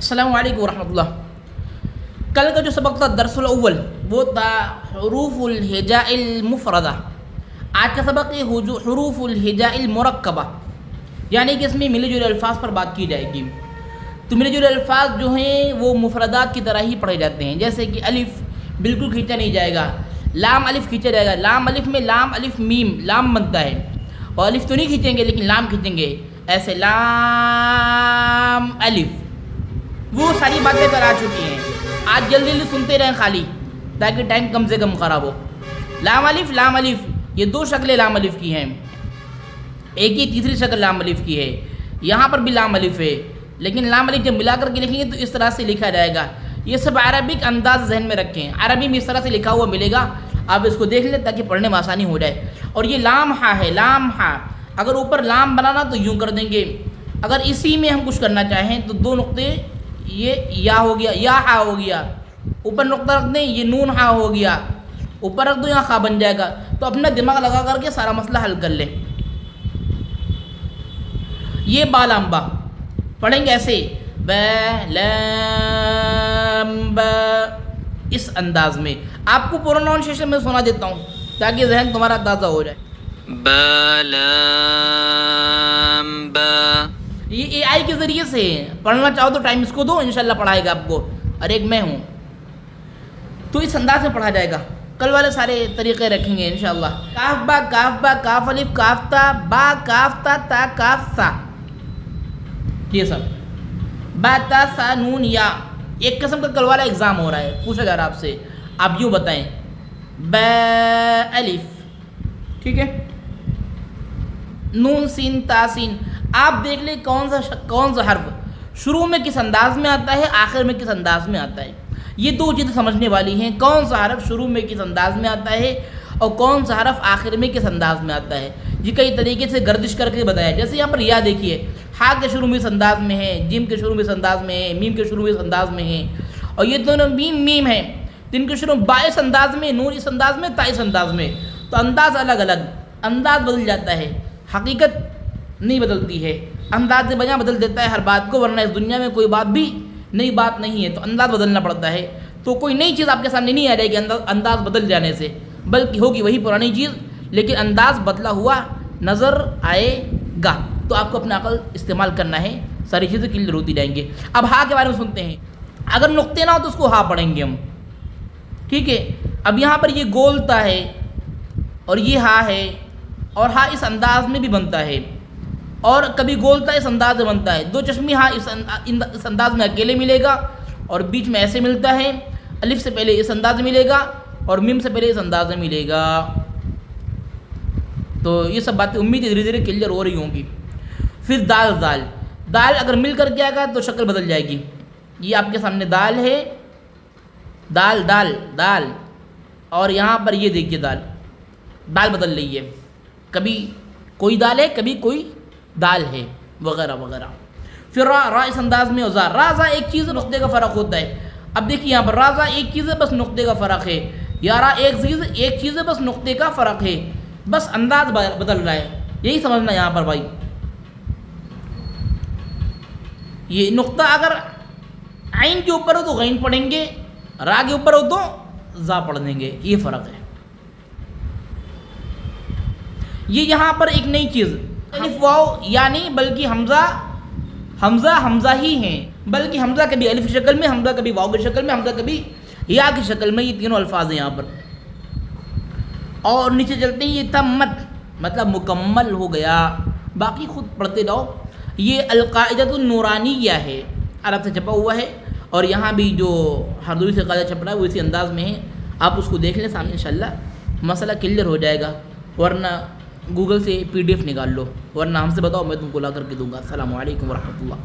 अस्सलामु अलैकुम वरहमतुल्लाह। कल का जो सबक था दरसुल अव्वल वो था हुरूफुल हिजाइल मुफरदा। आज का सबक है हुरूफुल हिजाइल मुरक्कबा, यानी कि इसमें मिले जुले अल्फाज पर बात की जाएगी। तो मिले जुले अल्फाज जो हैं वो मुफरदात की तरह ही पढ़े जाते हैं। जैसे कि अलिफ बिल्कुल खींचा नहीं जाएगा, लाम अलिफ खींचा जाएगा। लाम अलिफ में लाम अलिफ मीम लाम बनता है, और अलिफ तो नहीं खींचेंगे लेकिन लाम खींचेंगे, ऐसे लाम अलिफ। वो सारी बातें करा चुकी हैं। आज जल्दी जल्दी सुनते रहें खाली, ताकि टाइम कम से कम ख़राब हो। लाम अलिफ ये दो शक्लें लाम अलिफ की हैं। एक ही तीसरी शक्ल लाम अलिफ की है। यहाँ पर भी लाम अलिफ है, लेकिन लाम अलिफ जब मिला करके लिखेंगे तो इस तरह से लिखा जाएगा। ये सब अरबिक अंदाज जहन में रखें। अरबी में इस तरह से लिखा हुआ मिलेगा, आप इसको देख लें ताकि पढ़ने में आसानी हो जाए। और ये लाम हा है, लाम हा। अगर ऊपर लाम बनाना तो यूँ कर देंगे। अगर इसी में हम कुछ करना चाहें तो दो नुक्ते, ये या हो गया, या हा हो गया, ऊपर नुक्ता रख दें, ये नून हा हो गया, ऊपर रख दो, यहाँ खा बन जाएगा। तो अपना दिमाग लगा करके सारा मसला हल कर लें। ये बालाम्बा पढ़ेंगे ऐसे ब लम ब, इस अंदाज में। आपको प्रोनाउंसिएशन में सुना देता हूँ ताकि जहन तुम्हारा ताज़ा हो जाए। बालाम्बा। ये एआई के ज़रिए से पढ़ना चाहो तो टाइम इसको दो, इंशाल्लाह पढ़ाएगा आपको। और एक मैं हूँ, तो इस अंदाज में पढ़ा जाएगा। कल वाले सारे तरीक़े रखेंगे इंशाल्लाह। काफ बा काफ अलिफ काफ ता बा काफ ता काफ सा, ये सब बा ता सा नून या। एक किस्म का कल वाला एग्ज़ाम हो रहा है, पूछा जा रहा है आपसे, आप यूँ बताएं ब अलिफ, ठीक है, नून सीन तासीन। आप देख लें कौन सा हर्फ शुरू में किस अंदाज में आता है, आखिर में किस अंदाज में आता है। ये दो चीज़ें समझने वाली हैं, कौन सा हर्फ शुरू में किस अंदाज में आता है और कौन सा हर्फ आखिर में किस अंदाज में आता है। ये कई तरीके से गर्दिश करके बताया। जैसे यहाँ पर या देखिए, हा के शुरू में इस अंदाज में है, जिम के शुरू में इस अंदाज में है, मीम के शुरू में इस अंदाज में है, और ये दोनों मीम है, जिनके शुरू में बा इस अंदाज में, नून इस अंदाज में, ता इस अंदाज में। तो अंदाज अलग अलग, अंदाज बदल जाता है, हकीकत नहीं बदलती है। अंदाज बयां बदल देता है हर बात को, वरना इस दुनिया में कोई बात भी नई बात नहीं है। तो अंदाज बदलना पड़ता है। तो कोई नई चीज़ आपके सामने नहीं आ जाएगी अंदाज बदल जाने से, बल्कि होगी वही पुरानी चीज़, लेकिन अंदाज बदला हुआ नज़र आएगा। तो आपको अपना अकल इस्तेमाल करना है, सारी चीज़ें क्लियर होती जाएंगी। अब हा के बारे में सुनते हैं। अगर नुक्ते ना हो तो उसको हा पढ़ेंगे हम, ठीक है। अब यहाँ पर ये गोलता है और ये हा है, और हा इस अंदाज में भी बनता है, और कभी गोलता इस अंदाज में बनता है। दो चश्मी हा इस अंदाज में अकेले मिलेगा, और बीच में ऐसे मिलता है। अलिफ से पहले इस अंदाज में मिलेगा, और मीम से पहले इस अंदाज में मिलेगा। तो ये सब बातें उम्मीद धीरे धीरे क्लियर हो रही होंगी। फिर दाल दाल अगर मिल कर के आएगा तो शक्ल बदल जाएगी। ये आपके सामने दाल है, दाल दाल दाल, और यहाँ पर ये देखिए दाल बदल रही है। कभी कोई दाल है, कभी कोई दाल है, वगैरह वगैरह। फिर रा इस अंदाज में, और राजा एक चीज़ नुक्ते का फ़र्क होता है। अब देखिए यहाँ पर राजा एक चीज़ है, बस नुक्ते का फ़र्क है। यारा एक चीज़ है, बस नुक्ते का फ़र्क है, बस अंदाज बदल रहा है। यही समझना यहाँ पर भाई। ये नुक्ता अगर आइन के ऊपर हो तो गैन पढ़ेंगे, रा के ऊपर हो तो जा पढ़ देंगे, ये फ़र्क है। ये यहाँ पर एक नई चीज़, अलिफ वाव या नहीं, बल्कि हमज़ा ही हैं। बल्कि हमज़ा कभी अलिफ की शक्ल में, हमज़ा कभी वाव की शक्ल में, हमज़ा कभी या की शक्ल में। ये तीनों अल्फाज हैं यहाँ पर। और नीचे चलते हैं, ये तम्मत मतलब मुकम्मल हो गया। बाकी खुद पढ़ते जाओ। ये अल-क़ाइदतुन नूरानिया है, अरब से छपा हुआ है, और यहाँ भी जो हरदोई से कायदा छप रहा है वो इसी अंदाज में है। आप उसको देख लें सामने, इंशाल्लाह मसला क्लियर हो जाएगा। वरना गूगल से PDF निकाल लो, वरना हमसे बताओ, मैं तुमको ला करके दूँगा। अस्सलामु अलैकुम वरहमतुल्लाह।